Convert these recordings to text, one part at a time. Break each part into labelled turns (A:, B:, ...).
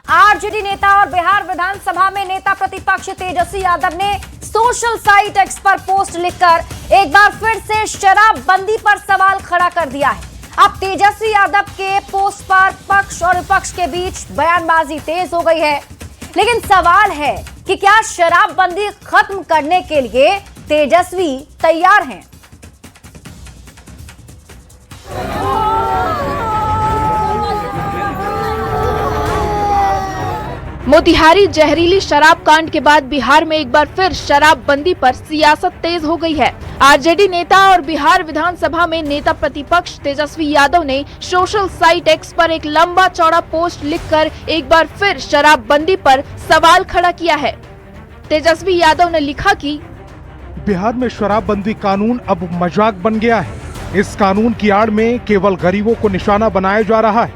A: RJD नेता और बिहार विधानसभा में नेता प्रतिपक्ष तेजस्वी यादव ने सोशल साइट एक्स पर पोस्ट लिखकर एक बार फिर से शराबबंदी पर सवाल खड़ा कर दिया है। अब तेजस्वी यादव के पोस्ट पर पक्ष और विपक्ष के बीच बयानबाजी तेज हो गई है, लेकिन सवाल है कि क्या शराबबंदी खत्म करने के लिए तेजस्वी तैयार हैं?
B: मोतिहारी जहरीली शराब कांड के बाद बिहार में एक बार फिर शराबबंदी पर सियासत तेज हो गई है। आरजेडी नेता और बिहार विधानसभा में नेता प्रतिपक्ष तेजस्वी यादव ने सोशल साइट एक्स पर एक लंबा चौड़ा पोस्ट लिखकर एक बार फिर शराबबंदी पर सवाल खड़ा किया है। तेजस्वी यादव ने लिखा कि
C: बिहार में शराबबंदी कानून अब मजाक बन गया है। इस कानून की आड़ में केवल गरीबों को निशाना बनाया जा रहा है।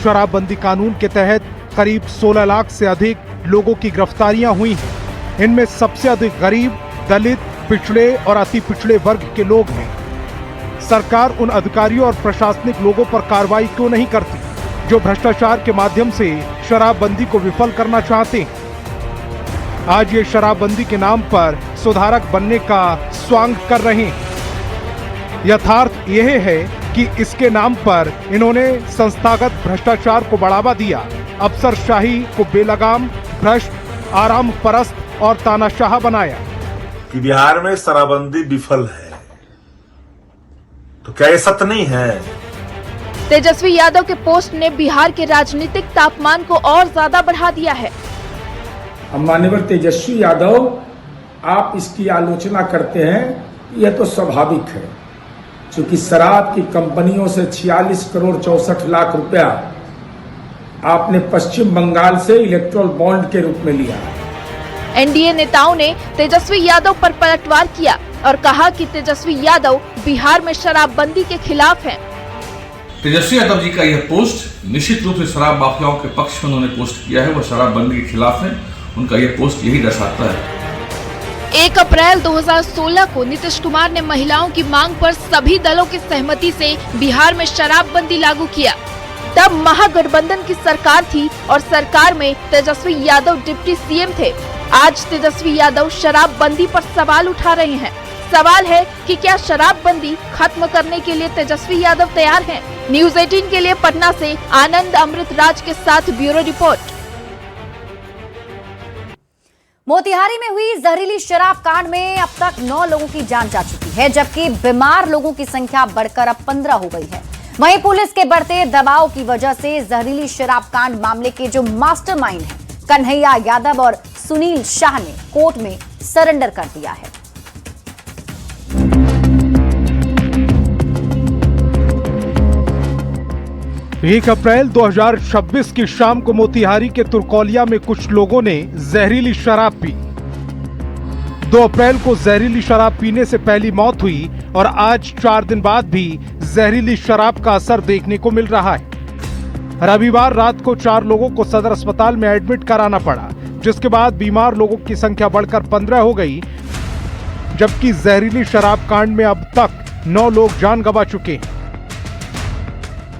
C: शराबबंदी कानून के तहत करीब 16 लाख से अधिक लोगों की गिरफ्तारियां हुई हैं। इनमें सबसे अधिक गरीब, दलित, पिछड़े और अति पिछड़े वर्ग के लोग हैं। सरकार उन अधिकारियों और प्रशासनिक लोगों पर कार्रवाई क्यों नहीं करती जो भ्रष्टाचार के माध्यम से शराबबंदी को विफल करना चाहते हैं? आज ये शराबबंदी के नाम पर सुधारक बनने का स्वांग कर रहे हैं। यथार्थ यह है कि इसके नाम पर इन्होंने संस्थागत भ्रष्टाचार को बढ़ावा दिया, अफसरशाही को बेलगाम, भ्रष्ट, आराम परस्त और तानाशाह बनाया।
D: कि बिहार में शराबबंदी विफल है, तो क्या ये सत्य नहीं है?
B: तेजस्वी यादव के पोस्ट ने बिहार के राजनीतिक तापमान को और ज्यादा बढ़ा दिया है।
E: माननीय तेजस्वी यादव, आप इसकी आलोचना करते हैं, यह तो स्वाभाविक है, क्योंकि शराब की कंपनियों से 46 करोड़ 64 लाख रुपया आपने पश्चिम बंगाल से इलेक्ट्रल बॉन्ड के रूप में लिया।
B: एनडीए नेताओं ने तेजस्वी यादव पर पलटवार किया और कहा कि तेजस्वी यादव बिहार में शराबबंदी के खिलाफ हैं।
F: तेजस्वी यादव जी का यह पोस्ट निश्चित रूप से शराब माफियाओं के पक्ष में उन्होंने पोस्ट किया है, वह शराबबंदी के खिलाफ है। उनका यह पोस्ट यही दर्शाता है।
B: 1 अप्रैल 2016 को नीतीश कुमार ने महिलाओं की मांग पर सभी दलों की सहमति से बिहार में शराबबंदी लागू किया। तब महागठबंधन की सरकार थी और सरकार में तेजस्वी यादव डिप्टी सीएम थे। आज तेजस्वी यादव शराबबंदी पर सवाल उठा रहे हैं। सवाल है कि क्या शराबबंदी खत्म करने के लिए तेजस्वी यादव तैयार हैं? न्यूज़ 18 के लिए पटना से आनंद अमृतराज के साथ ब्यूरो रिपोर्ट।
A: मोतिहारी में हुई जहरीली शराब कांड में अब तक 9 लोगों की जान जा चुकी है, जबकि बीमार लोगों की संख्या बढ़कर अब 15 हो गई है। वहीं पुलिस के बढ़ते दबाव की वजह से जहरीली शराब कांड मामले के जो मास्टरमाइंड हैं, कन्हैया यादव और सुनील शाह ने कोर्ट में सरेंडर कर दिया है।
C: एक अप्रैल 2026 की शाम को मोतिहारी के तुरकौलिया में कुछ लोगों ने जहरीली शराब पी। 2 अप्रैल को जहरीली शराब पीने से पहली मौत हुई और आज 4 दिन बाद भी जहरीली शराब का असर देखने को मिल रहा है। रविवार रात को 4 लोगों को सदर अस्पताल में एडमिट कराना पड़ा, जिसके बाद बीमार लोगों की संख्या बढ़कर 15 हो गई, जबकि जहरीली शराब कांड में अब तक 9 लोग जान गंवा चुके हैं।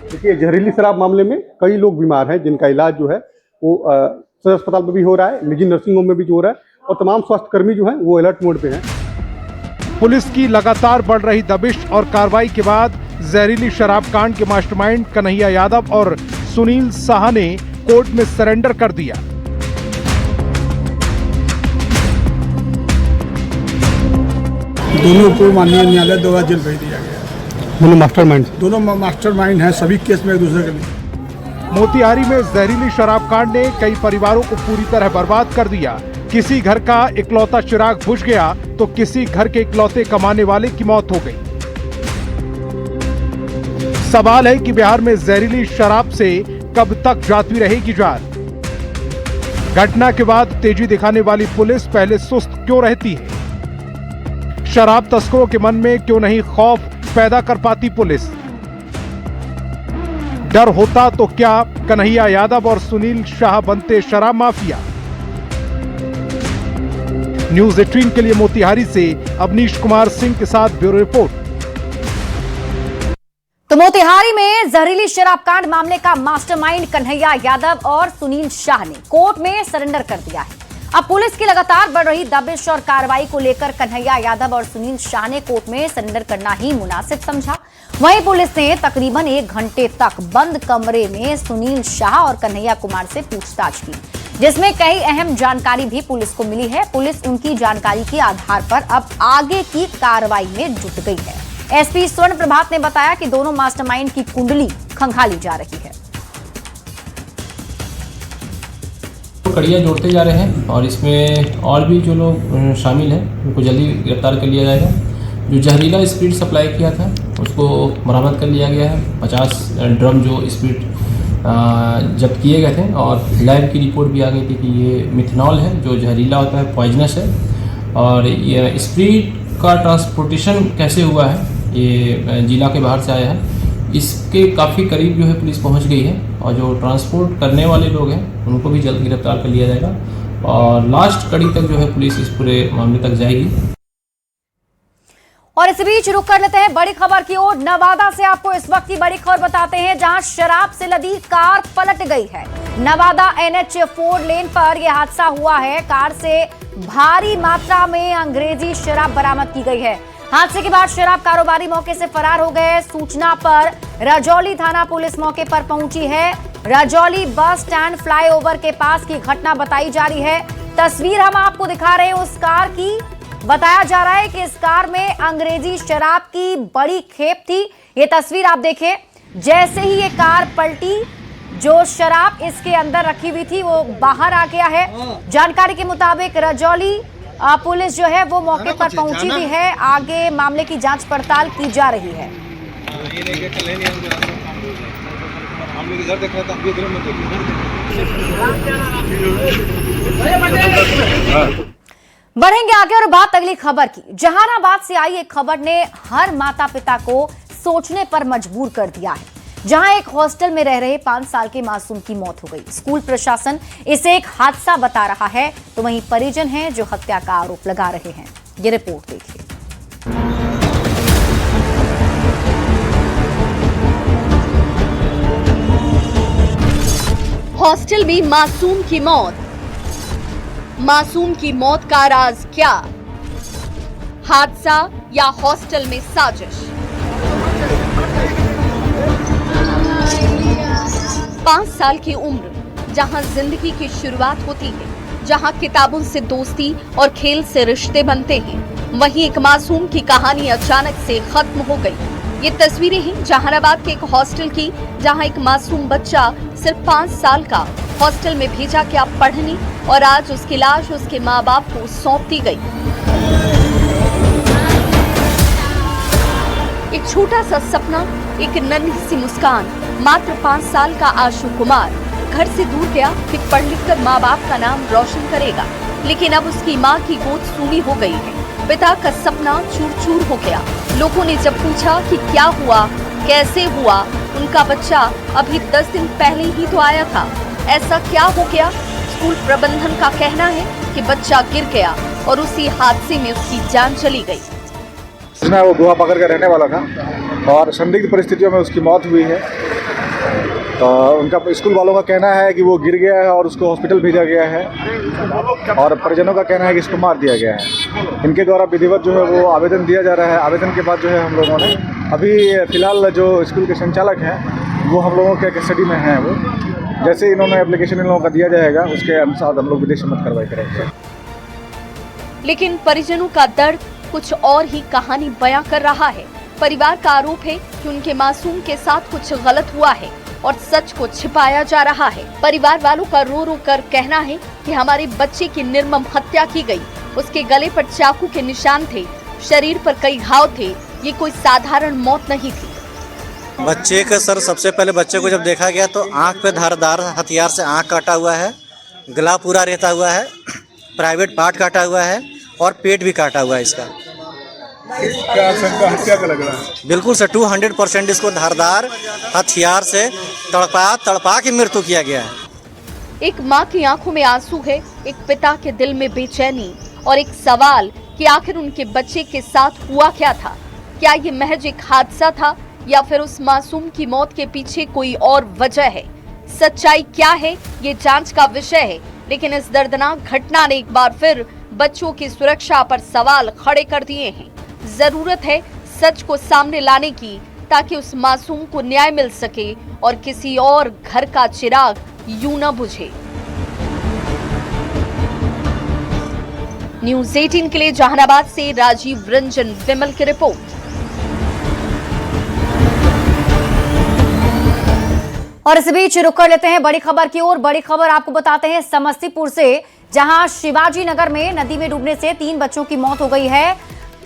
G: देखिए, जहरीली शराब मामले में कई लोग बीमार हैं, जिनका इलाज जो है वो सदर अस्पताल में भी हो रहा है, निजी नर्सिंग होम में भी हो रहा है और तमाम स्वास्थ्यकर्मी जो हैं वो अलर्ट मोड पे हैं।
C: पुलिस की लगातार बढ़ रही दबिश और कार्रवाई के बाद जहरीली शराब कांड के मास्टरमाइंड कन्हैया यादव और सुनील शाह ने कोर्ट में सरेंडर कर दिया।
E: दोनों को माननीय न्यायालय द्वारा जेल भेज दिया गया। दोनों मास्टरमाइंड हैं सभी केस में एक दूसरे के लिए।
C: मोतिहारी में जहरीली शराब कांड ने कई परिवारों को पूरी तरह बर्बाद कर दिया। किसी घर का इकलौता चिराग बुझ गया तो किसी घर के इकलौते कमाने वाले की मौत हो गई। सवाल है कि बिहार में जहरीली शराब से कब तक जाती रहेगी जान? घटना के बाद तेजी दिखाने वाली पुलिस पहले सुस्त क्यों रहती है? शराब तस्करों के मन में क्यों नहीं खौफ पैदा कर पाती पुलिस? डर होता तो क्या कन्हैया यादव और सुनील शाह बनते शराब माफिया? न्यूज़ 18 के लिए मोतिहारी से अवनीश कुमार सिंह के साथ ब्यूरो रिपोर्ट।
A: तो मोतिहारी में जहरीली शराब कांड मामले का मास्टरमाइंड कन्हैया यादव और सुनील शाह ने कोर्ट में सरेंडर कर दिया है। अब पुलिस की लगातार बढ़ रही दबिश और कार्रवाई को लेकर कन्हैया यादव और सुनील शाह ने कोर्ट में सरेंडर करना ही मुनासिब समझा। वहीं पुलिस ने तकरीबन 1 घंटे तक बंद कमरे में सुनील शाह और कन्हैया कुमार से पूछताछ की, जिसमें कई अहम जानकारी भी पुलिस को मिली है। पुलिस उनकी जानकारी के आधार पर अब आगे की कार्रवाई में जुट गई है। एसपी स्वर्ण प्रभात ने बताया कि दोनों मास्टरमाइंड की कुंडली खंगाली जा रही है।
H: कड़ियाँ जोड़ते जा रहे हैं और इसमें और भी जो लोग शामिल हैं उनको जल्दी गिरफ्तार कर लिया जाएगा। जो जहरीला स्प्रिट सप्लाई किया था उसको बरामद कर लिया गया है। 50 ड्रम जो स्प्रिट जब्त किए गए थे और लैब की रिपोर्ट भी आ गई थी कि ये मिथेनॉल है जो जहरीला होता है, पॉइजनस है। और ये स्प्रिट का ट्रांसपोर्टेशन कैसे हुआ है, ये जिला के बाहर से आया है, इसके काफ़ी करीब जो है पुलिस पहुंच गई है और जो ट्रांसपोर्ट करने वाले लोग हैं उनको भी जल्द गिरफ्तार कर लिया जाएगा और लास्ट कड़ी तक जो है पुलिस इस पूरे मामले तक जाएगी।
A: और इस बीच रुक कर लेते हैं बड़ी खबर की ओर। नवादा से आपको इस वक्त की बड़ी खबर बताते हैं, जहां शराब से लदी कार पलट गई है। नवादा NH 4 लेन पर यह हादसा हुआ है। कार से भारी मात्रा में अंग्रेजी शराब बरामद की गई है। हादसे के बाद शराब कारोबारी मौके से फरार हो गए। सूचना पर रजौली थाना पुलिस मौके पर पहुंची है। रजौली बस स्टैंड फ्लाईओवर के पास की घटना बताई जा रही है। तस्वीर हम आपको दिखा रहे हैं उस कार की। बताया जा रहा है कि इस कार में अंग्रेजी शराब की बड़ी खेप थी। ये तस्वीर आप देखिए, जैसे ही ये कार पलटी, जो शराब इसके अंदर रखी हुई थी वो बाहर आ गया है। जानकारी के मुताबिक रजौली पुलिस जो है वो मौके पर पहुंची हुई है। आगे मामले की जांच पड़ताल की जा रही है। बढ़ेंगे आगे और बात अगली खबर की। जहानाबाद से आई एक खबर ने हर माता पिता को सोचने पर मजबूर कर दिया है, जहां एक हॉस्टल में रह रहे 5 साल के मासूम की मौत हो गई। स्कूल प्रशासन इसे एक हादसा बता रहा है, तो वहीं परिजन हैं जो हत्या का आरोप लगा रहे हैं। ये रिपोर्ट देखिए।
I: हॉस्टल में मासूम की मौत। मासूम की मौत का राज क्या? हादसा या हॉस्टल में साजिश? 5 साल की उम्र, जहां जिंदगी की शुरुआत होती है, जहां किताबों से दोस्ती और खेल से रिश्ते बनते हैं, वहीं एक मासूम की कहानी अचानक से खत्म हो गई। ये तस्वीरें हैं जहानाबाद के एक हॉस्टल की, जहां एक मासूम बच्चा सिर्फ 5 साल का हॉस्टल में भेजा गया पढ़ने और आज उसकी लाश उसके माँ बाप को सौंप दी गई। एक छोटा सा सपना, एक नन्ही सी मुस्कान। मात्र 5 साल का आशु कुमार घर से दूर गया कि पढ़ लिख कर माँ बाप का नाम रोशन करेगा, लेकिन अब उसकी माँ की गोद सूनी हो गई है। पिता का सपना चूर चूर हो गया। लोगों ने जब पूछा कि क्या हुआ, कैसे हुआ, उनका बच्चा अभी 10 दिन पहले ही तो आया था, ऐसा क्या हो गया? स्कूल प्रबंधन का कहना है कि बच्चा गिर गया और उसी हादसे में उसकी जान चली गई।
J: इसमें वो गोवा पकड़ कर रहने वाला था और संदिग्ध परिस्थितियों में उसकी मौत हुई है। तो उनका स्कूल वालों का कहना है कि वो गिर गया है और उसको हॉस्पिटल भेजा गया है और परिजनों का कहना है कि इसको मार दिया गया है। इनके द्वारा विधिवत जो है वो आवेदन दिया जा रहा है। आवेदन के बाद जो है हम लोगों ने अभी फिलहाल जो स्कूल के संचालक हैं वो हम लोगों के कस्टडी में हैं। वो जैसे इन्होंने एप्लीकेशन इन लोगों का दिया जाएगा उसके अनुसार हम लोग विधिक सम्मत कार्रवाई करेंगे।
I: लेकिन परिजनों का दर्द कुछ और ही कहानी बयां कर रहा है। परिवार का आरोप है कि उनके मासूम के साथ कुछ गलत हुआ है और सच को छिपाया जा रहा है। परिवार वालों का रो रो कर कहना है कि हमारे बच्चे की निर्मम हत्या की गई। उसके गले पर चाकू के निशान थे, शरीर पर कई घाव थे। ये कोई साधारण मौत नहीं थी।
K: बच्चे का सर, सबसे पहले बच्चे को जब देखा गया तो आंख पे धारदार हथियार से आंख काटा हुआ है, गला पूरा रहता हुआ है, प्राइवेट पार्ट काटा हुआ है और पेट भी काटा हुआ है इसका।
J: हत्या का लग रहा है।
K: बिल्कुल सर, 200% इसको धारदार हथियार से तड़पा के मृत्यु किया गया है।
I: एक माँ की आंखों में आंसू है, एक पिता के दिल में बेचैनी और एक सवाल कि आखिर उनके बच्चे के साथ हुआ क्या था। क्या ये महज एक हादसा था या फिर उस मासूम की मौत के पीछे कोई और वजह है? सच्चाई क्या है, ये जांच का विषय है। लेकिन इस दर्दनाक घटना ने एक बार फिर बच्चों की सुरक्षा पर सवाल खड़े कर दिए हैं। जरूरत है सच को सामने लाने की, ताकि उस मासूम को न्याय मिल सके और किसी और घर का चिराग यूं न बुझे। न्यूज़ 18 के लिए जहानाबाद से राजीव रंजन विमल की रिपोर्ट।
A: और इस बीच रुक कर लेते हैं बड़ी खबर की ओर। बड़ी खबर आपको बताते हैं समस्तीपुर से, जहां शिवाजी नगर में नदी में डूबने से 3 बच्चों की मौत हो गई है।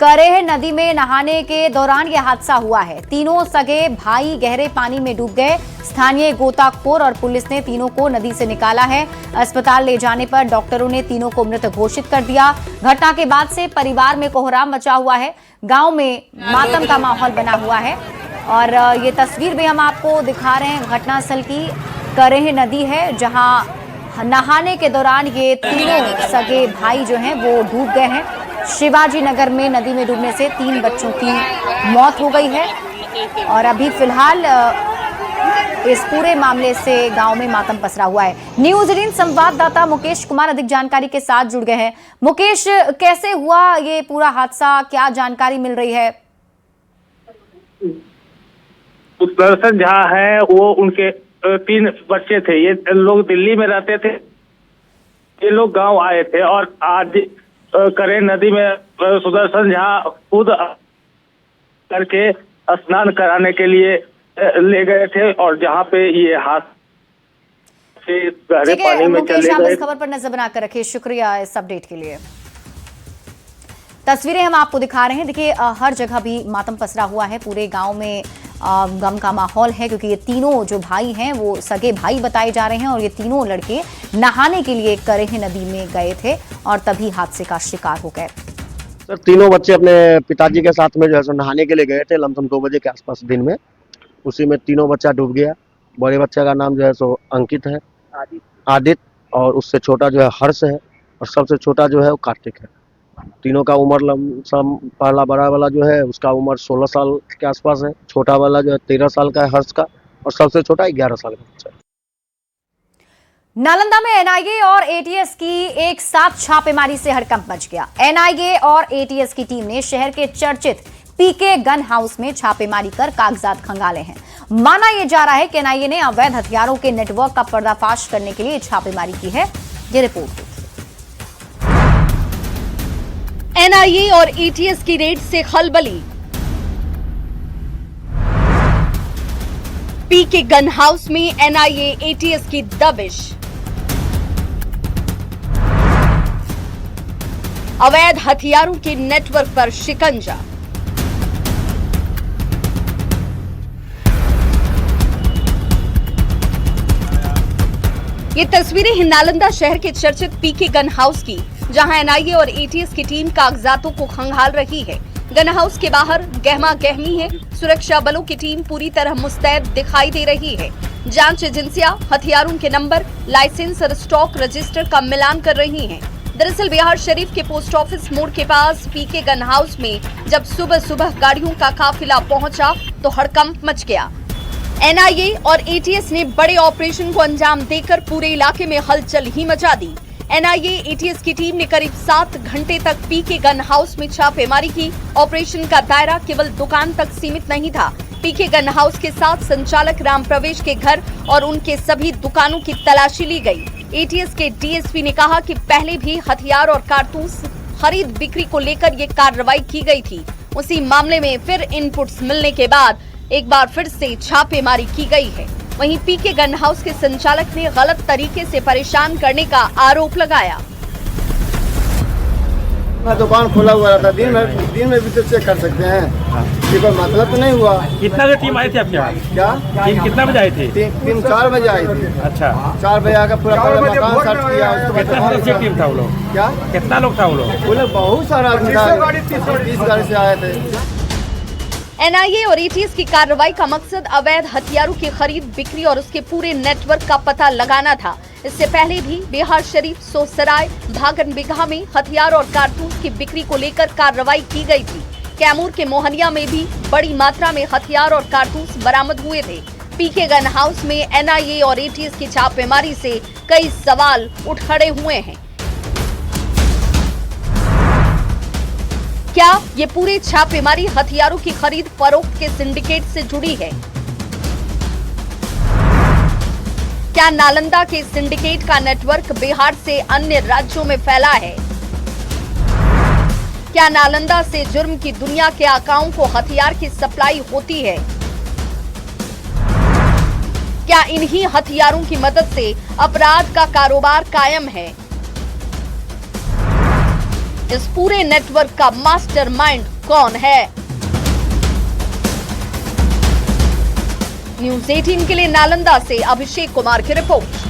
A: करेह नदी में नहाने के दौरान यह हादसा हुआ है। तीनों सगे भाई गहरे पानी में डूब गए। स्थानीय गोताखोर और पुलिस ने तीनों को नदी से निकाला है। अस्पताल ले जाने पर डॉक्टरों ने तीनों को मृत घोषित कर दिया। घटना के बाद से परिवार में कोहराम मचा हुआ है। गांव में मातम का माहौल बना हुआ है। और ये तस्वीर भी हम आपको दिखा रहे हैं घटनास्थल की। करेह नदी है, जहां नहाने के दौरान ये तीनों सगे भाई जो हैं वो डूब गए हैं। शिवाजी नगर में नदी में डूबने से 3 बच्चों की मौत हो गई है। और अभी फिलहाल इस पूरे मामले से गांव में मातम पसरा हुआ है। न्यूज़ 18 संवाददाता मुकेश कुमार अधिक जानकारी के साथ जुड़ गए हैं। मुकेश, कैसे हुआ ये पूरा हादसा, क्या जानकारी मिल रही है?
L: सुदर्शन झा है, वो उनके 3 बच्चे थे। ये लोग दिल्ली में रहते थे। ये लोग गांव आए थे और आज करेह नदी में सुदर्शन झा खुद करके स्नान कराने के लिए ले गए थे और जहां पे ये हादसे गहरे पानी में चले गए।
A: इस खबर पर नजर बनाकर रखिए। शुक्रिया इस अपडेट के लिए। तस्वीरें हम आपको दिखा रहे हैं। देखिए, हर जगह भी मातम पसरा हुआ है। पूरे गांव में गम का माहौल है, क्योंकि ये तीनों जो भाई हैं वो सगे भाई बताए जा रहे हैं। और ये तीनों लड़के नहाने के लिए करेह नदी में गए थे और तभी हादसे का शिकार हो गए।
M: सर, तीनों बच्चे अपने पिताजी के साथ में जो है सो नहाने के लिए गए थे लमसम 2 बजे के आसपास दिन में। उसी में तीनों बच्चा डूब गया। बड़े बच्चे का नाम जो है सो अंकित है, आदित्य, और उससे छोटा जो है हर्ष है, और सबसे छोटा जो है वो कार्तिक है। तीनों का उम्र लमसम, पहला बड़ा वाला जो है उसका उम्र 16 साल के आसपास है, छोटा वाला जो है 13 साल का है हर्ष का, और सबसे छोटा 11 साल का बच्चा है।
A: नालंदा में एनआईए और एटीएस की एक साथ छापेमारी से हड़कंप मच गया। एनआईए और एटीएस की टीम ने शहर के चर्चित पीके गन हाउस में छापेमारी कर कागजात खंगाले हैं। माना यह जा रहा है कि एनआईए ने अवैध हथियारों के नेटवर्क का पर्दाफाश करने के लिए छापेमारी की है। ये रिपोर्ट।
I: एनआईए और एटीएस की रेड से खलबली। पीके गन हाउस में एनआईए एटीएस की दबिश। अवैध हथियारों के नेटवर्क पर शिकंजा। ये तस्वीरें हैं नालंदा शहर के चर्चित पीके गन हाउस की, जहां एनआईए और एटीएस की टीम कागजातों को खंगाल रही है। गन हाउस के बाहर गहमा गहमी है। सुरक्षा बलों की टीम पूरी तरह मुस्तैद दिखाई दे रही है। जांच एजेंसियां हथियारों के नंबर, लाइसेंस और स्टॉक रजिस्टर का मिलान कर रही हैं। दरअसल बिहार शरीफ के पोस्ट ऑफिस मोड़ के पास पीके गन हाउस में जब सुबह सुबह गाड़ियों का काफिला पहुंचा तो हड़कंप मच गया। एनआईए और एटीएस ने बड़े ऑपरेशन को अंजाम देकर पूरे इलाके में हलचल ही मचा दी। एनआईए एटीएस की टीम ने करीब 7 घंटे तक पीके गन हाउस में छापेमारी की। ऑपरेशन का दायरा केवल दुकान तक सीमित नहीं था। पीके गन हाउस के साथ संचालक राम प्रवेश के घर और उनके सभी दुकानों की तलाशी ली गई। एटीएस के डीएसपी ने कहा कि पहले भी हथियार और कारतूस खरीद बिक्री को लेकर ये कार्रवाई की गई थी। उसी मामले में फिर इनपुट्स मिलने के बाद एक बार फिर से छापेमारी की गई है। वहीं पीके गन हाउस के संचालक ने गलत तरीके से परेशान करने का आरोप लगाया।
N: दुकान खोला हुआ रहता, दिन में भी तो चेक कर सकते हैं। ये कोई मतलब तो नहीं हुआ।
O: कितना बजे टीम आई थी आपके यहाँ?
N: क्या
O: टीम कितना बजे आई थी?
N: टीम 4 बजे आई थी।
O: अच्छा,
N: 4 बजे आकर पूरा मकान सर्च किया।
O: कितना सदस्य टीम था वो लोग?
N: क्या
O: कितना लोग था वो लोग?
N: बहुत सारा आदमी था, 30 गाड़ी से आए थे।
I: एनआईए और एटीएस की कार्रवाई का मकसद अवैध हथियारों की खरीद बिक्री और उसके पूरे नेटवर्क का पता लगाना था। इससे पहले भी बिहार शरीफ, सोसराय, भागन बिगहा में हथियार और कारतूस की बिक्री को लेकर कार्रवाई की गई थी। कैमूर के मोहनिया में भी बड़ी मात्रा में हथियार और कारतूस बरामद हुए थे। पीके गन हाउस में एनआईए और एटीएस की छापेमारी से कई सवाल उठ खड़े हुए हैं। क्या ये पूरी छापेमारी हथियारों की खरीद फरोख्त के सिंडिकेट से जुड़ी है? क्या नालंदा के सिंडिकेट का नेटवर्क बिहार से अन्य राज्यों में फैला है? क्या नालंदा से जुर्म की दुनिया के आकाओं को हथियार की सप्लाई होती है? क्या इन्हीं हथियारों की मदद से अपराध का कारोबार कायम है? इस पूरे नेटवर्क का मास्टरमाइंड कौन है? न्यूज़ 18 के लिए नालंदा से अभिषेक कुमार की रिपोर्ट।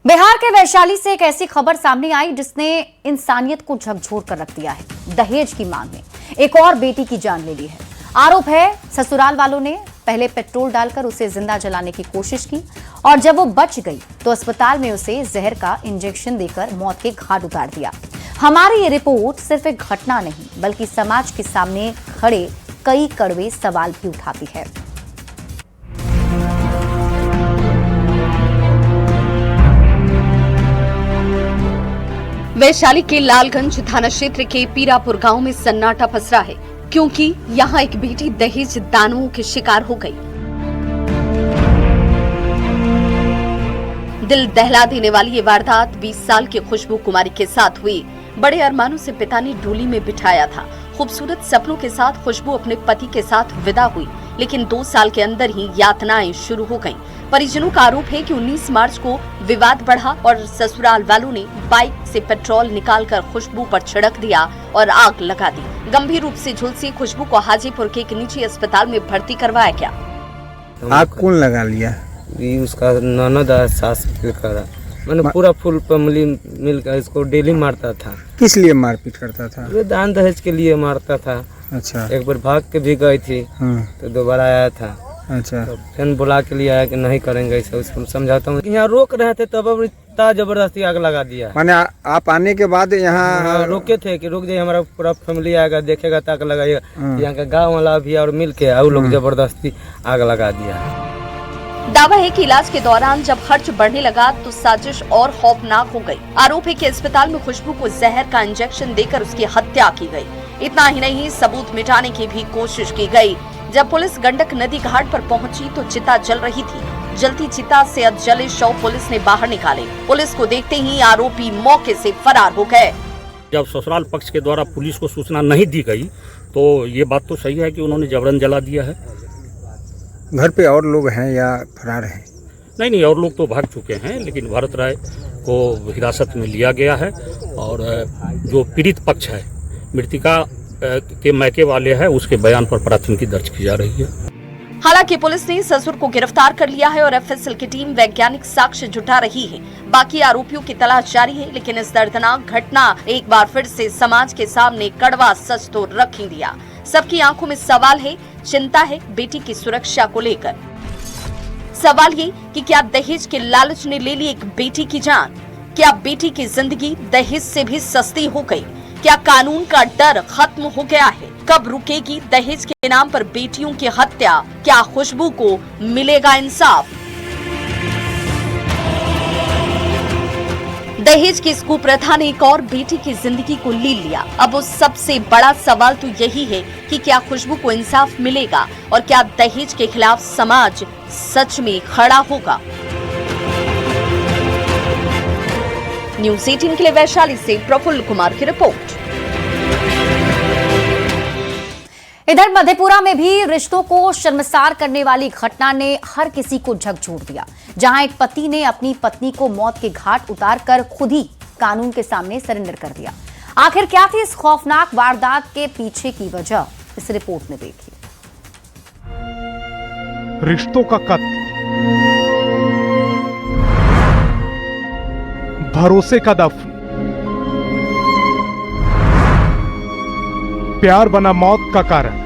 A: बिहार के वैशाली से एक ऐसी खबर सामने आई जिसने इंसानियत को झकझोर कर रख दिया है। दहेज की मांग में एक और बेटी की जान ले ली है। आरोप है ससुराल वालों ने पहले पेट्रोल डालकर उसे जिंदा जलाने की कोशिश की और जब वो बच गई तो अस्पताल में उसे जहर का इंजेक्शन देकर मौत के घाट उतार दिया। हमारी ये रिपोर्ट सिर्फ एक घटना नहीं बल्कि समाज के सामने खड़े कई कड़वे सवाल भी उठाती है।
I: वैशाली के लालगंज थाना क्षेत्र के पीरापुर गांव में सन्नाटा पसरा है क्योंकि यहां एक बेटी दहेज दानवों के शिकार हो गई। दिल दहला देने वाली ये वारदात 20 साल की खुशबू कुमारी के साथ हुई। बड़े अरमानों से पिता ने डोली में बिठाया था। खूबसूरत सपनों के साथ खुशबू अपने पति के साथ विदा हुई, लेकिन 2 साल के अंदर ही यातनाएं शुरू हो गईं। परिजनों का आरोप है कि 19 मार्च को विवाद बढ़ा और ससुराल वालों ने बाइक से पेट्रोल निकालकर खुशबू पर छिड़क दिया और आग लगा दी। गंभीर रूप से झुलसी खुशबू को हाजीपुर के एक निजी अस्पताल में भर्ती करवाया गया।
P: आग कौन लगा लिया?
Q: उसका ननद सास करा। मैंने पूरा फुल फैमिली मिलकर इसको डेली मारता था।
P: किस लिए मारपीट करता था?
Q: वे दान दहेज के लिए मारता था।
P: अच्छा।
Q: एक बार भाग के भी गई थी तो दोबारा आया था।
P: अच्छा।
Q: तो फिर बुला के लिए आया कि नहीं करेंगे ऐसा। उसको समझाता हूँ। यहाँ रोक रहे थे तब इतना जबरदस्ती आग लगा दिया।
P: माने आप आने के बाद यहाँ
Q: रोके थे कि रुक जाइए, हमारा पूरा फैमिली आएगा देखेगा तो आग लगाइएगा। यहाँ का गाँव वाला भी और मिल के लोग जबरदस्ती आग लगा दिया।
I: दावा है कि इलाज के दौरान जब खर्च बढ़ने लगा तो साजिश और खौफनाक हो गई। आरोप है कि अस्पताल में खुशबू को जहर का इंजेक्शन देकर उसकी हत्या की गई। इतना ही नहीं, सबूत मिटाने की भी कोशिश की गई। जब पुलिस गंडक नदी घाट पर पहुंची तो चिता जल रही थी। जलती चिता से अधजले शव पुलिस ने बाहर निकाले। पुलिस को देखते ही आरोपी मौके से फरार हो गए।
R: जब ससुराल पक्ष के द्वारा पुलिस को सूचना नहीं दी गई तो ये बात तो सही है कि उन्होंने जबरन जला दिया है।
P: घर पे और लोग हैं या फरार हैं?
R: नहीं, और लोग तो भाग चुके हैं, लेकिन भरत राय को हिरासत में लिया गया है और जो पीड़ित पक्ष है, मृतिका के मैके वाले हैं, उसके बयान पर प्राथमिकी दर्ज की जा रही है।
I: हालांकि पुलिस ने ससुर को गिरफ्तार कर लिया है और एफएसएल की टीम वैज्ञानिक साक्ष्य जुटा रही है। बाकी आरोपियों की तलाश जारी है, लेकिन इस दर्दनाक घटना एक बार फिर से समाज के सामने कड़वा सच तो रख ही दिया। सबकी आंखों में सवाल है, चिंता है बेटी की सुरक्षा को लेकर। सवाल ये कि क्या दहेज के लालच ने ले ली एक बेटी की जान? क्या बेटी की जिंदगी दहेज से भी सस्ती हो गई? क्या कानून का डर खत्म हो गया है? कब रुकेगी दहेज के नाम पर बेटियों की हत्या? क्या खुशबू को मिलेगा इंसाफ? दहेज की इस कुप्रथा ने एक और बेटी की जिंदगी को ले लिया। अब उस सबसे बड़ा सवाल तो यही है कि क्या खुशबू को इंसाफ मिलेगा और क्या दहेज के खिलाफ समाज सच में खड़ा होगा? न्यूज़ 18 के लिए वैशाली से प्रफुल्ल कुमार की रिपोर्ट।
A: इधर मधेपुरा में भी रिश्तों को शर्मसार करने वाली घटना ने हर किसी को झकझोर दिया, जहां एक पति ने अपनी पत्नी को मौत के घाट उतारकर खुद ही कानून के सामने सरेंडर कर दिया। आखिर क्या थी इस खौफनाक वारदात के पीछे की वजह, इस रिपोर्ट में देखिए।
C: रिश्तों का कत्ल, भरोसे का दफ्न, प्यार बना मौत का कारण।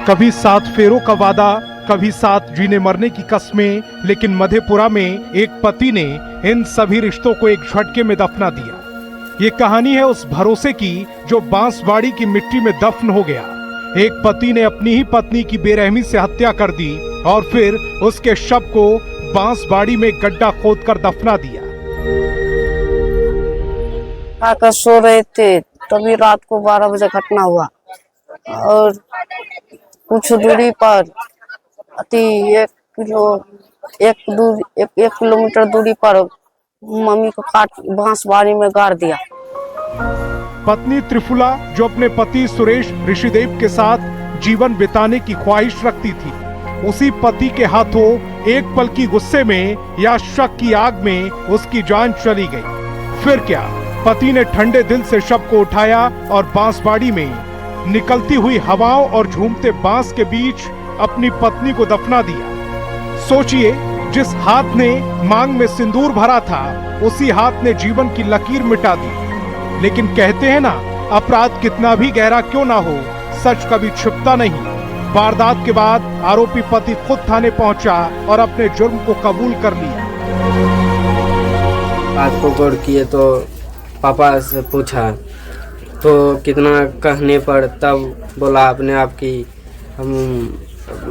C: कभी 7 फेरों का वादा कभी साथ जीने मरने की कस्में, लेकिन मधेपुरा में एक पति ने इन सभी रिश्तों को एक झटके में दफना दिया। ये कहानी है उस भरोसे की जो बांसबाड़ी की मिट्टी में दफन हो गया। एक पति ने अपनी ही पत्नी की बेरहमी से हत्या कर दी और फिर उसके शव को बांसबाड़ी में गड्ढा खोदकर दफना दिया।
S: आकर सो रहे थे, तभी रात को 12 बजे घटना हुआ और कुछ दूरी पर एक किलोमीटर दूरी पर मम्मी को काट बांसबाड़ी में गाड़ दिया।
C: पत्नी त्रिफुला जो अपने पति सुरेश ऋषिदेव के साथ जीवन बिताने की ख्वाहिश रखती थी, उसी पति के हाथों एक पल की गुस्से में या शक की आग में उसकी जान चली गई। फिर क्या, पति ने ठंडे दिल से शव को उठाया और बांसबाड़ी में निकलती हुई हवाओं और झूमते बांस के बीच अपनी पत्नी को दफना दिया। सोचिए, जिस हाथ ने मांग में सिंदूर भरा था, उसी हाथ ने जीवन की लकीर मिटा दी। लेकिन कहते हैं ना, अपराध कितना भी गहरा क्यों ना हो, सच कभी छिपता नहीं। वारदात के बाद आरोपी पति खुद थाने पहुंचा और अपने जुर्म को कबूल कर लिया।
Q: बात को गौर किए तो पापा से पूछा तो कितना कहने पर तब बोला अपने आप की हम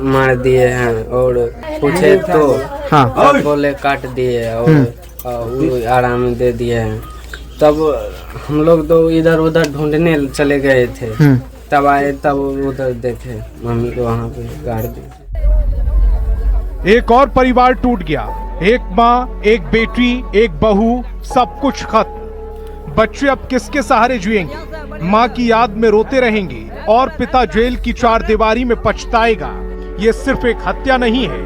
Q: मार दिए हैं, और पूछे तो तब बोले काट दिए और वो आराम दे दिए हैं। तब हम लोग तो इधर उधर ढूंढने चले गए थे, तब आए तब उधर देखे मम्मी को वहाँ पे गाड़ दी।
C: एक और परिवार टूट गया। एक माँ, एक बेटी, एक बहू, सब कुछ खत्म। बच्चे अब किसके सहारे जिएंगे? माँ की याद में रोते रहेंगे और पिता जेल की चारदीवारी में पछताएगा। ये सिर्फ एक हत्या नहीं है,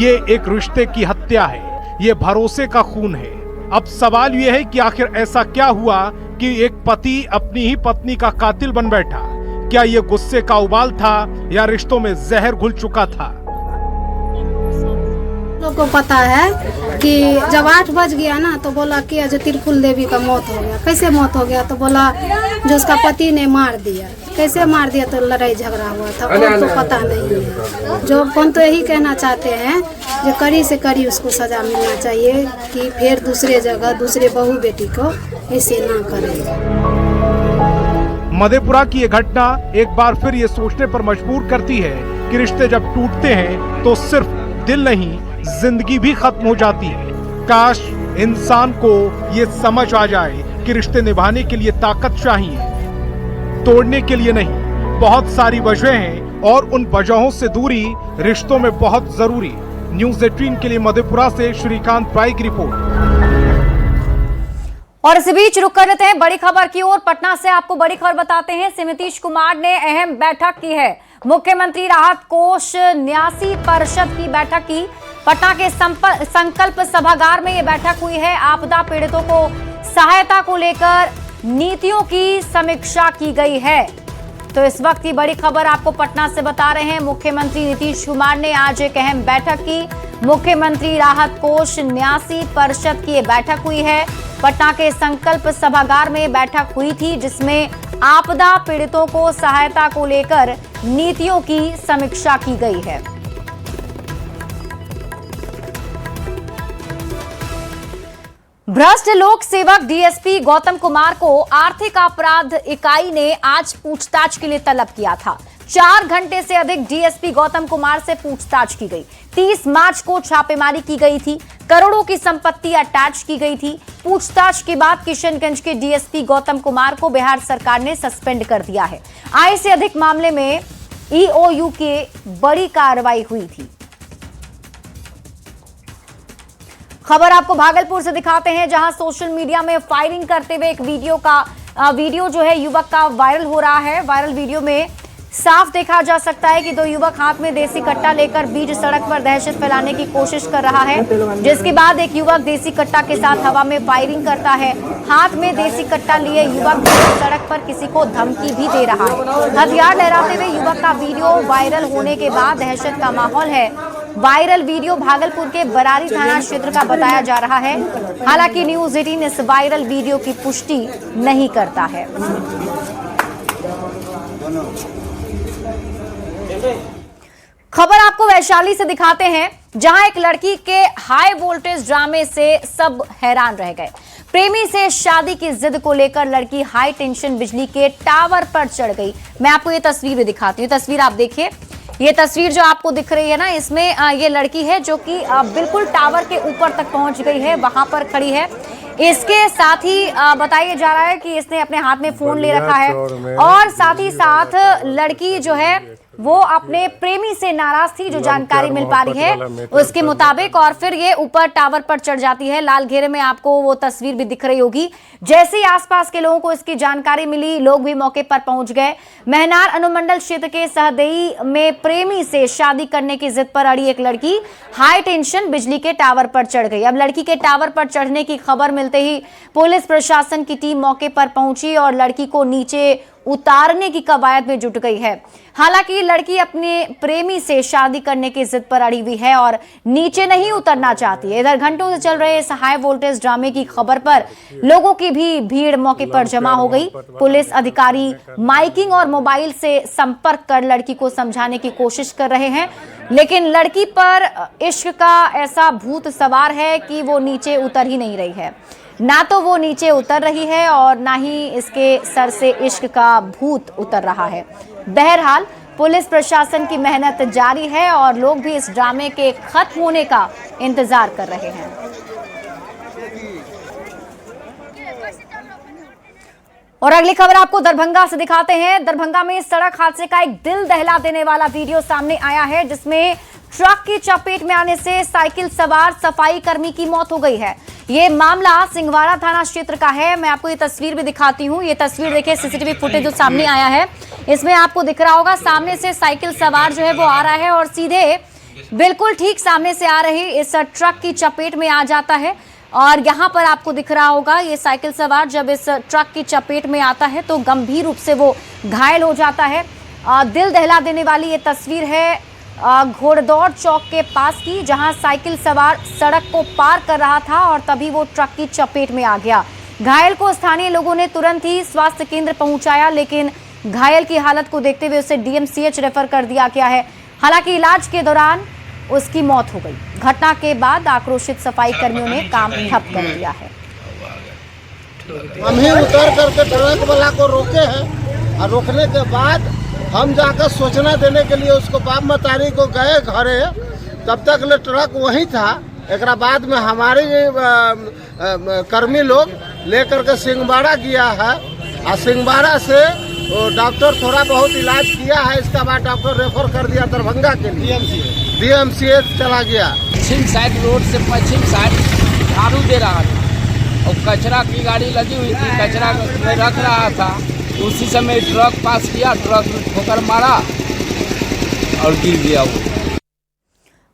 C: ये एक रिश्ते की हत्या है, ये भरोसे का खून है। अब सवाल ये है कि आखिर ऐसा क्या हुआ कि एक पति अपनी ही पत्नी का कातिल बन बैठा? क्या ये गुस्से का उबाल था या रिश्तों में जहर घुल चुका था?
T: लोग को पता है कि जब 8 बज गया ना तो बोला कि जो त्रिपुल देवी का मौत हो गया। कैसे मौत हो गया? तो बोला जो उसका पति ने मार दिया। कैसे मार दिया? तो लड़ाई झगड़ा हुआ था, और तो पता नहीं है। जो अपन तो यही कहना चाहते हैं जो कड़ी से कड़ी उसको सजा मिलना चाहिए कि फिर दूसरे जगह दूसरे बहू बेटी को ऐसे ना करे।
C: मधेपुरा की ये घटना एक बार फिर ये सोचने पर मजबूर करती है कि रिश्ते जब टूटते हैं तो सिर्फ दिल नहीं, जिंदगी भी खत्म हो जाती है। काश इंसान को ये समझ आ जाए कि रिश्ते निभाने के लिए ताकत चाहिए, तोड़ने के लिए नहीं। बहुत सारी वजह हैं और उन वजहों से दूरी रिश्तों में बहुत जरूरी। न्यूज़ 18 के लिए मधेपुरा से श्रीकांत राय की रिपोर्ट।
A: और इसी बीच रुक कर लेते हैं बड़ी खबर की ओर। पटना से आपको बड़ी खबर बताते हैं। नीतीश कुमार ने अहम बैठक की है। मुख्यमंत्री राहत कोष न्यासी परिषद की बैठक की। पटना के संकल्प सभागार में यह बैठक हुई है। आपदा पीड़ितों को सहायता को लेकर नीतियों की समीक्षा की गई है। तो इस वक्त की बड़ी खबर आपको पटना से बता रहे हैं। मुख्यमंत्री नीतीश कुमार ने आज एक अहम बैठक की। मुख्यमंत्री राहत कोष न्यासी परिषद की यह बैठक हुई है। पटना के संकल्प सभागार में बैठक हुई थी, जिसमें आपदा पीड़ितों को सहायता को लेकर नीतियों की समीक्षा की गई है। भ्रष्ट लोक सेवक डीएसपी गौतम कुमार को आर्थिक अपराध इकाई ने आज पूछताछ के लिए तलब किया था। 4 घंटे से अधिक डीएसपी गौतम कुमार से पूछताछ की गई। 30 मार्च को छापेमारी की गई थी। करोड़ों की संपत्ति अटैच की गई थी। पूछताछ के बाद किशनगंज के डीएसपी गौतम कुमार को बिहार सरकार ने सस्पेंड कर दिया है। आय से अधिक मामले में ईओयू की बड़ी कार्रवाई हुई थी। खबर आपको भागलपुर से दिखाते हैं, जहां सोशल मीडिया में फायरिंग करते हुए एक वीडियो जो है युवक का वायरल हो रहा है। वायरल वीडियो में साफ देखा जा सकता है कि 2 युवक हाथ में देसी कट्टा लेकर बीच सड़क पर दहशत फैलाने की कोशिश कर रहा है, जिसके बाद एक युवक देसी कट्टा के साथ हवा में फायरिंग करता है। हाथ में देसी कट्टा लिए युवक सड़क पर किसी को धमकी भी दे रहा है। हथियार लहराते हुए युवक का वीडियो वायरल होने के बाद दहशत का माहौल है। वायरल वीडियो भागलपुर के बरारी थाना क्षेत्र का बताया जा रहा है। हालांकि न्यूज़ 18 इस वायरल वीडियो की पुष्टि नहीं करता है। खबर आपको वैशाली से दिखाते हैं, जहां एक लड़की के हाई वोल्टेज ड्रामे से सब हैरान रह गए। प्रेमी से शादी की जिद को लेकर लड़की हाई टेंशन बिजली के टावर पर चढ़ गई। मैं आपको ये तस्वीर भी दिखाती हूँ। तस्वीर आप देखिए, ये तस्वीर जो आपको दिख रही है ना, इसमें ये लड़की है जो कि बिल्कुल टावर के ऊपर तक पहुंच गई है, वहां पर खड़ी है। इसके साथ ही बताया जा रहा है कि इसने अपने हाथ में फोन ले रखा है और साथ ही साथ लड़की जो है वो अपने प्रेमी से नाराज थी, जो जानकारी मिल पा रही है उसके मुताबिक। और फिर ये ऊपर टावर पर चढ़ जाती है। लाल घेरे में आपको वो तस्वीर भी दिख रही होगी। जैसे ही आसपास के लोगों को इसकी जानकारी मिली, लोग भी मौके पर पहुंच गए। महनार अनुमंडल क्षेत्र के सहदेई में प्रेमी से शादी करने की जिद पर अड़ी एक लड़की हाई टेंशन बिजली के टावर पर चढ़ गई। अब लड़की के टावर पर चढ़ने की खबर मिलते ही पुलिस प्रशासन की टीम मौके पर पहुंची और लड़की को नीचे उतारने की कवायद में जुट गई है। हालांकि लड़की अपने प्रेमी से शादी करने की जिद पर अड़ी हुई है और नीचे नहीं उतरना चाहती है। इधर घंटों से चल रहे इस हाई वोल्टेज ड्रामे की खबर पर लोगों की भी भीड़ मौके पर जमा हो गई। पुलिस अधिकारी माइकिंग और मोबाइल से संपर्क कर लड़की को समझाने की कोशिश कर रहे हैं, लेकिन लड़की पर इश्क का ऐसा भूत सवार है कि वो नीचे उतर ही नहीं रही है। ना तो वो नीचे उतर रही है और ना ही इसके सर से इश्क का भूत उतर रहा है। बहरहाल पुलिस प्रशासन की मेहनत जारी है और लोग भी इस ड्रामे के खत्म होने का इंतजार कर रहे हैं। और अगली खबर आपको दरभंगा से दिखाते हैं। दरभंगा में सड़क हादसे का एक दिल दहला देने वाला वीडियो सामने आया है, जिसमें ट्रक की चपेट में आने से साइकिल सवार सफाई कर्मी की मौत हो गई है। ये मामला सिंहवाड़ा थाना क्षेत्र का है। मैं आपको ये तस्वीर भी दिखाती हूँ। ये तस्वीर देखिए, सीसीटीवी फुटेज जो सामने आया है, इसमें आपको दिख रहा होगा सामने से साइकिल सवार जो है वो आ रहा है और सीधे बिल्कुल ठीक सामने से आ रही इस ट्रक की चपेट में आ जाता है। और यहाँ पर आपको दिख रहा होगा ये साइकिल सवार जब इस ट्रक की चपेट में आता है तो गंभीर रूप से वो घायल हो जाता है। दिल दहला देने वाली ये तस्वीर है घोड़दौड़ चौक के पास की, जहां साइकिल सवार सड़क को पार कर रहा था और तभी वो ट्रक की चपेट में आ गया। घायल को स्थानीय लोगों ने तुरंत ही स्वास्थ्य केंद्र पहुंचाया, लेकिन घायल की हालत को देखते हुए उसे डीएमसीएच रेफर कर दिया गया है। हालांकि इलाज के दौरान उसकी मौत हो गई। घटना के बाद आक्रोशित सफाई कर्मियों ने काम ठप कर दिया है।
N: हम ही उतर करके ट्रक वाला को रोके हैं और रोकने के बाद हम जाकर सूचना देने के लिए उसको बाप मतारी को गए घरे, तब तक ले ट्रक वहीं था। एक बाद में हमारे कर्मी लोग लेकर के सिंहवाड़ा गया है और सिंहवाड़ा से डॉक्टर थोड़ा बहुत इलाज किया है। इसका बाद डॉक्टर रेफर कर दिया दरभंगा के लिए, डीएमसीएच चला गया।
U: पश्चिम साइड रोड से पश्चिम साइड झाड़ू दे रहा था और कचरा की गाड़ी लगी हुई थी, कचरा में रख रहा था। उसी समय ट्रक पास किया, ट्रक में ठोकर मारा और गिर गया वो।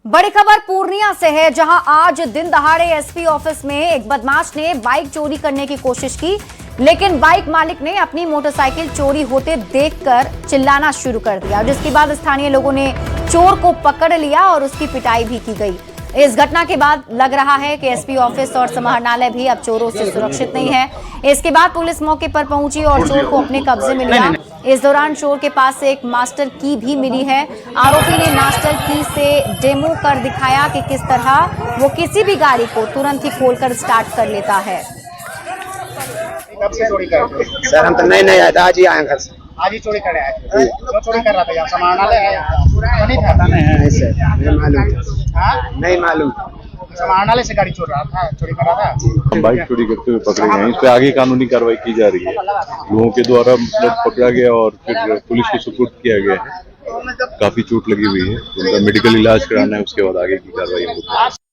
A: बड़ी खबर पूर्णिया से है, जहां आज दिन दहाड़े एसपी ऑफिस में एक बदमाश ने बाइक चोरी करने की कोशिश की, लेकिन बाइक मालिक ने अपनी मोटरसाइकिल चोरी होते देखकर चिल्लाना शुरू कर दिया, जिसके बाद स्थानीय लोगों ने चोर को पकड़ लिया और उसकी पिटाई भी की गई। इस घटना के बाद लग रहा है कि एसपी ऑफिस और समाहरणालय भी अब चोरों से सुरक्षित नहीं है। इसके बाद पुलिस मौके पर पहुंची और चोर को अपने कब्जे में लिया। इस दौरान चोर के पास से एक मास्टर की भी मिली है। आरोपी ने मास्टर की से डेमो कर दिखाया कि किस तरह वो किसी भी गाड़ी को तुरंत ही खोलकर स्टार्ट कर लेता है।
N: सर हम तो नहीं आए, आज ही आए घर से। आज ही चोरी कर आए? क्यों चोरी कर रहा था? यहाँ समाहरणालय है, नहीं था? नहीं सर, नहीं मालूम। नहीं मालूम। समाहरणालय से गाड़ी चोर रहा था, चोरी कर रहा था।
V: बाइक चोरी करते हुए पकड़े गए हैं। इस पे आगे कानूनी कार्रवाई की जा रही है। लोगों के द्वारा मतलब पकड़ा गया और फिर पुलिस को सुपुर्द किया गया है। काफी चोट लगी हुई है, उनका मेडिकल इलाज कराना है, उसके बाद आगे की कार्रवाई होगी।